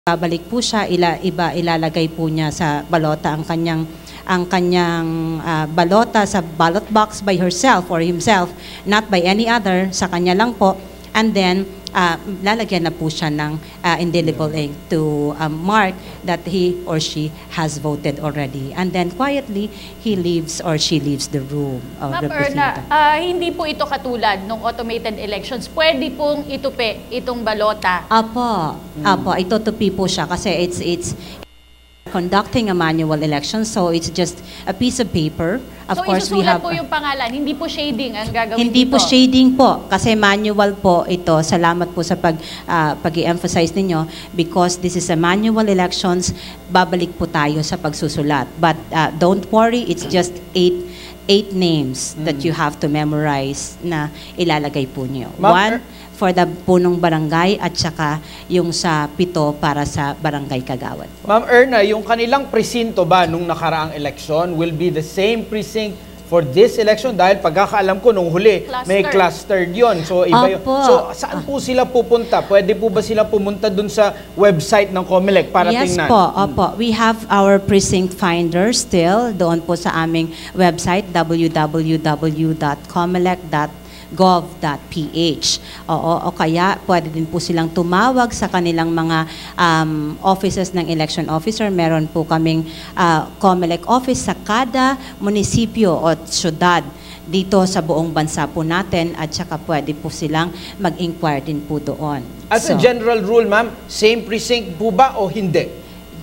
babalik po siya, ilalagay po niya sa balota ang kanyang balota sa ballot box by herself or himself, not by any other, sa kanya lang po. And then, lalagyan na po siya ng indelible ink to mark that he or she has voted already. And then quietly, he leaves or she leaves the room. Ma'am Erna, hindi po ito katulad ng automated elections. Pwede pong itupi itong balota. Apo, itutupi po siya kasi it's conducting a manual election, so it's just a piece of paper. Of course, we have... isusulat po yung pangalan, hindi po shading ang gagawin Hindi dito. po shading po, kasi manual po ito. Salamat po sa pag-i-emphasize ninyo, because this is a manual elections, babalik po tayo sa pagsusulat. But don't worry, it's just eight names that you have to memorize na ilalagay po niyo. One for the punong barangay at saka yung sa 7 para sa barangay Kagawad. Ma'am Erna, yung kanilang presinto ba nung nakaraang election will be the same precinct for this election? Dahil pagkakaalam ko nung huli, may clustered yon. So, iba yun. So, saan po sila pupunta? Pwede po ba sila pumunta dun sa website ng COMELEC para tingnan? Yes po, opo. We have our precinct finder still doon po sa aming website, www.comelec.gov.ph. O kaya pwede din po silang tumawag sa kanilang mga offices ng election officer. Meron po kaming COMELEC office sa kada munisipyo o syudad dito sa buong bansa po natin, at saka pwede po silang mag-inquire din po doon. As a general rule, ma'am, same precinct po ba o hindi?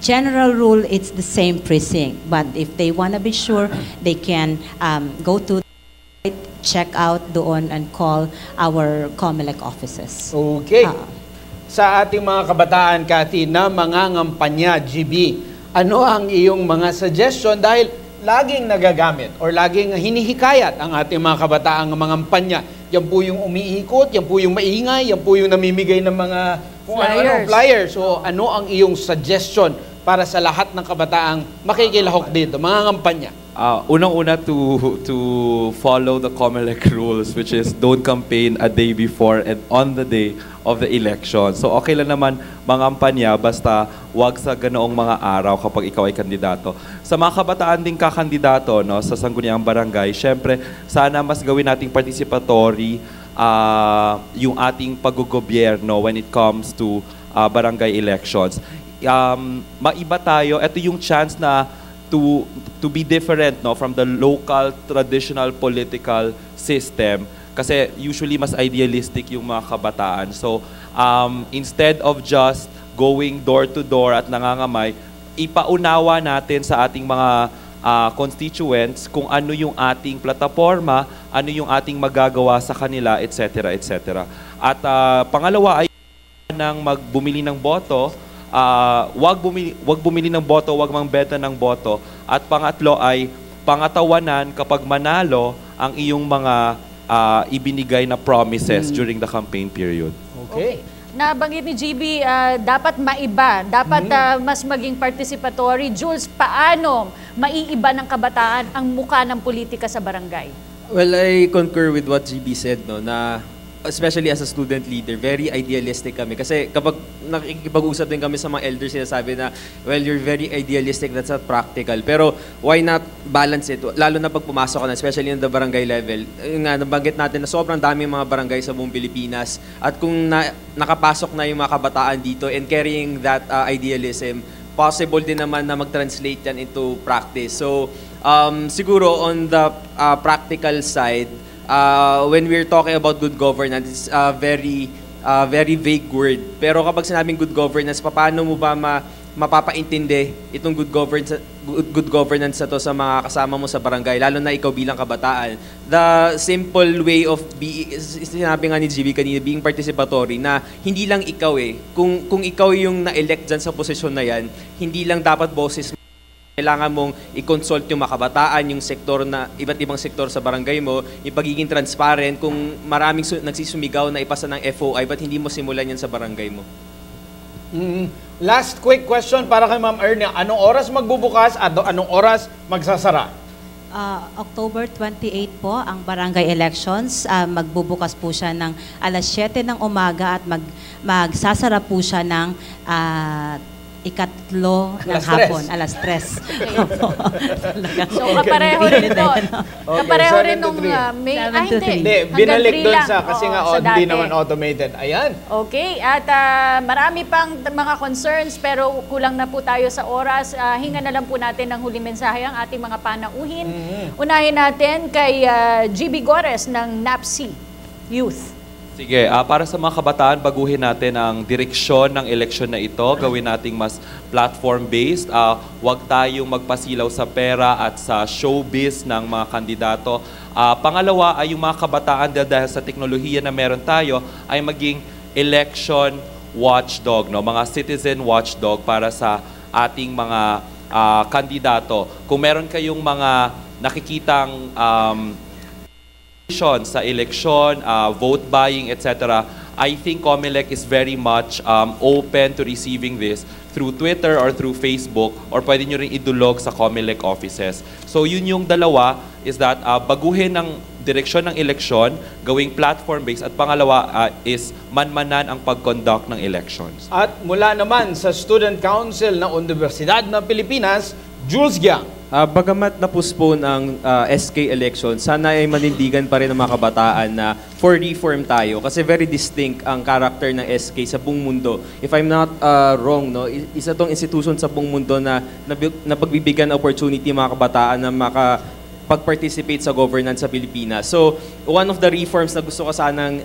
General rule, it's the same precinct. But if they want to be sure, they can go to check out doon and call our COMELEC offices. Okay. Sa ating mga kabataan, Cathy, na mangangampanya, GB, ano ang iyong mga suggestion? Dahil laging nagagamit or laging hinihikayat ang ating mga kabataan mangampanya. Yan po yung umiikot, yan po yung maingay, yan po yung namimigay ng mga flyers. So ano ang iyong suggestion para sa lahat ng kabataang makikilahok dito, mangangampanya? Unang-una to follow the COMELEC rules, which is don't campaign a day before and on the day of the election. So okay lang naman mangampanya, basta wag sa ganoong mga araw kapag ikaw ay kandidato. Sa mga kabataan ding kakandidato, no, sa sangguniang barangay, syempre sana mas gawin nating participatory yung ating paggogobyerno when it comes to barangay elections. Maiba tayo, ito yung chance na to be different, no, from the local traditional political system, kasi usually mas idealistic yung mga kabataan. So instead of just going door to door at nangangamay, ipaunawa natin sa ating mga constituents kung ano yung ating plataforma, ano yung ating magagawa sa kanila, etc. etc. At pangalawa ay nang magbumili ng boto, wag bumili ng boto, wag mangbenta ng boto. At pangatlo ay pangatawanan kapag manalo ang iyong mga ibinigay na promises during the campaign period. Okay. Nabanggit ni GB, dapat maiba, dapat mas maging participatory. Jules, paano maiiba ng kabataan ang muka ng politika sa barangay? Well, I concur with what GB said, no, na especially as a student leader, very idealistic kami. Kasi kapag nakikipag-usap din kami sa mga elders, sinasabi na, well, you're very idealistic, that's not practical. Pero why not balance it? Lalo na pag pumasok ka na, especially in the barangay level. Yung nga, nabanggit natin na sobrang daming mga barangay sa buong Pilipinas. At kung nakapasok na yung mga kabataan dito and carrying that idealism, possible din naman na mag-translate yan into practice. So, siguro on the practical side, when we're talking about good governance, it's a very vague word. Pero kapag sinabing good governance, paano mo ba mapapaintindi itong good governance na to sa mga kasama mo sa barangay, lalo na ikaw bilang kabataan? The simple way of sinabi nga ni GB kanina, being participatory, na hindi lang ikaw kung ikaw yung na-elect dyan sa posisyon na yan, hindi lang dapat boses, kailangan mong i-consult yung mga kabataan, yung sektor na, iba't ibang sektor sa barangay mo, yung pagiging transparent, kung maraming nagsisumigaw na ipasa ng FOI, ba't hindi mo simulan yan sa barangay mo? Last quick question para kay Ma'am Erna. Anong oras magbubukas at anong oras magsasara? October 28 po ang barangay elections. Magbubukas po siya ng alas 7 ng umaga at magsasara po siya ng ikatlo ng Alas hapon, 3. alas 3. So kapareho rin doon. Kapareho Okay, rin nung 7 to 3. May, 7 to 3. Hindi, hanggang binalik 3 doon lang. sa, kasi Oo, nga sa hindi dati. naman automated. Ayan. Okay, at marami pang mga concerns pero kulang na po tayo sa oras. Hinga na lang po natin ng huling mensahe ang ating mga panauhin. Unahin natin kay GB Gores ng NAPSI Youth. Sige, para sa mga kabataan, baguhin natin ang direksyon ng eleksyon na ito. Gawin nating mas platform-based. Huwag tayong magpasilaw sa pera at sa showbiz ng mga kandidato. Pangalawa ay yung mga kabataan dahil sa teknolohiya na meron tayo ay maging election watchdog, no? Mga citizen watchdog para sa ating mga kandidato. Kung meron kayong mga nakikitang sa election, vote buying, etc., I think COMELEC is very much open to receiving this through Twitter or through Facebook, or pwede nyo rin idulog sa COMELEC offices. So yun yung dalawa, is that baguhin ang direksyon ng eleksyon, gawing platform-based, at pangalawa is manmanan ang pag-conduct ng elections. At mula naman sa Student Council ng Universidad ng Pilipinas, Jules Giang. Bagamat na-postpone ang SK election, sana ay manindigan pa rin ng mga kabataan na for reform tayo kasi very distinct ang character ng SK sa buong mundo. If I'm not wrong, no, isa tong institution sa buong mundo na pagbibigyan opportunity mga kabataan na pag-participate sa governance sa Pilipinas. So, one of the reforms na gusto ko sanang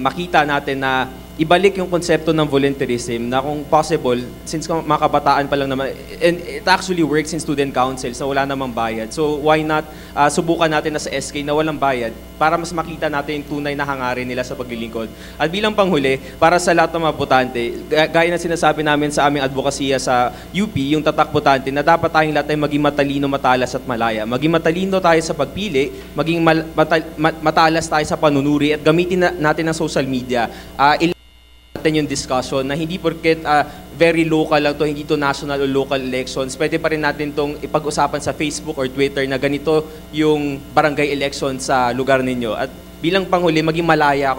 makita natin na ibalik yung konsepto ng volunteerism na kung possible, since mga kabataan pa lang naman, and it actually works in student council, so wala namang bayad. So why not subukan natin na sa SK na walang bayad para mas makita natin yung tunay na hangarin nila sa paglilingkod. At bilang panghuli, para sa lahat ng mga botante, gaya na sinasabi namin sa aming advokasya sa UP, yung tatak botante, na dapat tayong lahat ay maging matalino, matalas at malaya. Maging matalino tayo sa pagpili, maging matalas tayo sa panunuri, at gamitin natin ang social media. Natin yung discussion na hindi porket very local lang to, hindi to national o local elections, pwede pa rin natin tong ipag-usapan sa Facebook or Twitter na ganito yung barangay election sa lugar ninyo. At bilang panghuli, maging malaya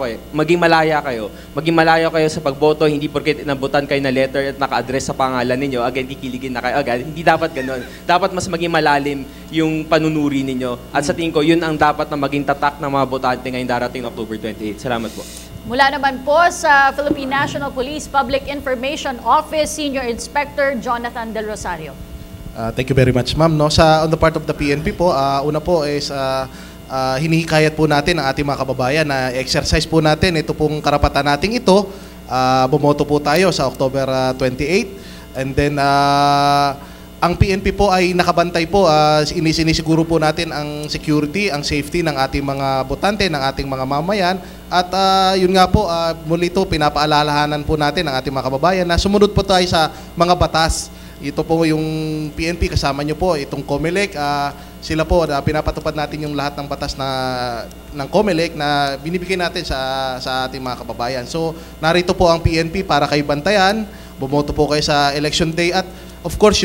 kayo sa pagboto, hindi porket nabutan kayo na letter at naka-address sa pangalan ninyo, again, kikiligin na kayo agad. Hindi dapat ganun. Dapat mas maging malalim yung panunuri ninyo. At sa tingin ko, yun ang dapat na maging tatak ng mga botante ngayong darating October 28. Salamat po. Mula naman po sa Philippine National Police Public Information Office, Senior Inspector Jonathan Del Rosario. Thank you very much, ma'am. No, on the part of the PNP po, una po is hinihikayat po natin ang ating mga kababayan na exercise po natin ito pong karapatan nating ito. Bumoto po tayo sa October 28. And then ang PNP po ay nakabantay po, sinisiguro po natin ang security, ang safety ng ating mga botante, ng ating mga mamayan. At yun nga po, muli ito, pinapaalalahanan po natin ang ating mga kababayan na sumunod po tayo sa mga batas. Ito po yung PNP, kasama nyo po, itong COMELEC. Sila po, pinapatupad natin yung lahat ng batas ng COMELEC na binibigay natin sa ating mga kababayan. So, narito po ang PNP para kayo bantayan. Bumoto po kayo sa election day. At of course,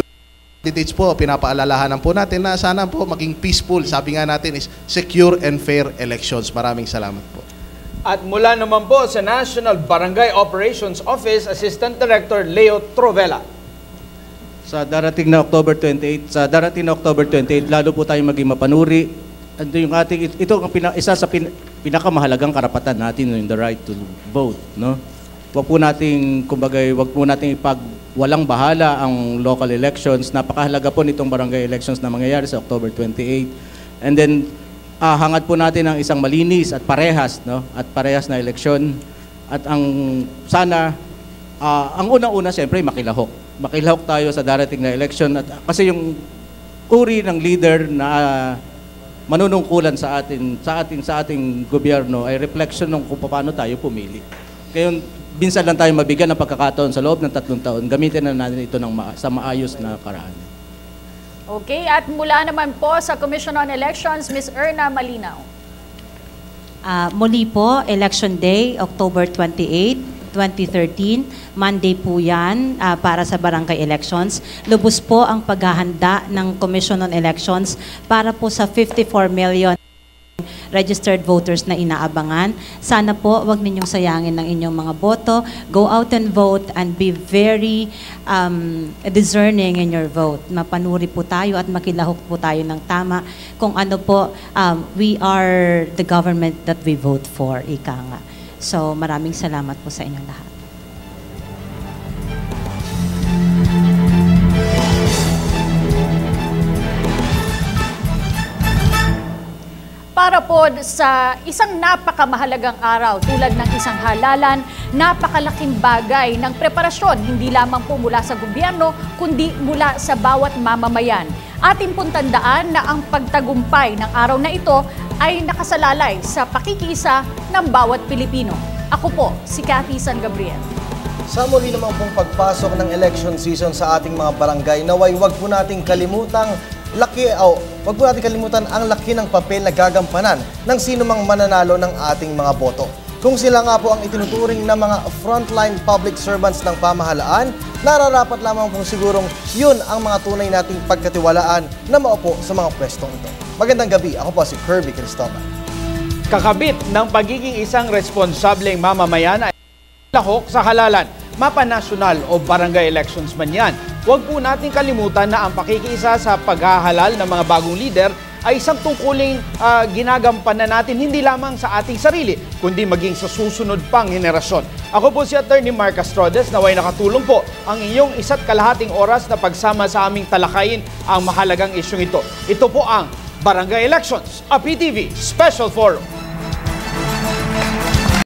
candidates po, pinapaalalahanan po natin na sana po maging peaceful. Sabi nga natin is secure and fair elections. Maraming salamat po. At mula naman po sa National Barangay Operations Office, Assistant Director Leo Trovela. Sa darating na October 28, lalo po tayong maging mapanuri. Ito yung isa sa pinakamahalagang karapatan natin, yung the right to vote, no? Wag po nating walang bahala ang local elections. Napakahalaga po nitong barangay elections na mangyayari sa October 28. And then hangad po natin ang isang malinis at parehas, no? At parehas na eleksyon. At ang unang-una siyempre makilahok. Makilahok tayo sa darating na election at kasi yung uri ng leader na manunungkulan sa ating gobyerno ay reflection ng kung paano tayo pumili. Ngayon, minsan lang tayo mabigyan ng pagkakataon sa loob ng 3 taon. Gamitin na natin ito sa maayos na paraan. Okay, at mula naman po sa Commission on Elections, Ms. Erna Malinaw. Muli po, Election Day, October 28. 2013. Monday po yan para sa barangay elections. Lubos po ang paghahanda ng Commission on Elections para po sa 54 million registered voters na inaabangan. Sana po wag ninyong sayangin ng inyong mga boto. Go out and vote and be very discerning in your vote. Mapanuri po tayo at makilahok po tayo ng tama kung ano po we are the government that we vote for, ika nga. So maraming salamat po sa inyong lahat. Para po sa isang napakamahalagang araw tulad ng isang halalan, napakalaking bagay ng preparasyon, hindi lamang po mula sa gobyerno, kundi mula sa bawat mamamayan. Atin pong tandaan na ang pagtagumpay ng araw na ito ay nakasalalay sa pakikiisa ng bawat Pilipino. Ako po, si Cathy San Gabriel. Sa muli naman pong pagpasok ng election season sa ating mga barangay, naway wag po nating kalimutang wag po natin kalimutan ang laki ng papel na gagampanan ng sino mang mananalo ng ating mga boto. Kung sila nga po ang itinuturing na mga frontline public servants ng pamahalaan, nararapat lamang po sigurong yun ang mga tunay nating pagkatiwalaan na maupo sa mga pwestong ito. Magandang gabi, ako po si Kirby Cristobal. Kakabit ng pagiging isang responsableng mamamayan ay lahok sa halalan, mapanasyonal o barangay elections man yan. Huwag po natin kalimutan na ang pakikiisa sa paghahalal ng mga bagong leader ay isang tungkuling ginagampanan natin hindi lamang sa ating sarili, kundi maging sa susunod pang henerasyon. Ako po si Attorney Mark Castrodes, naway nakatulong po ang inyong 1.5 oras na pagsama sa aming talakayin ang mahalagang isyong ito. Ito po ang Barangay Elections, a PTV Special Forum.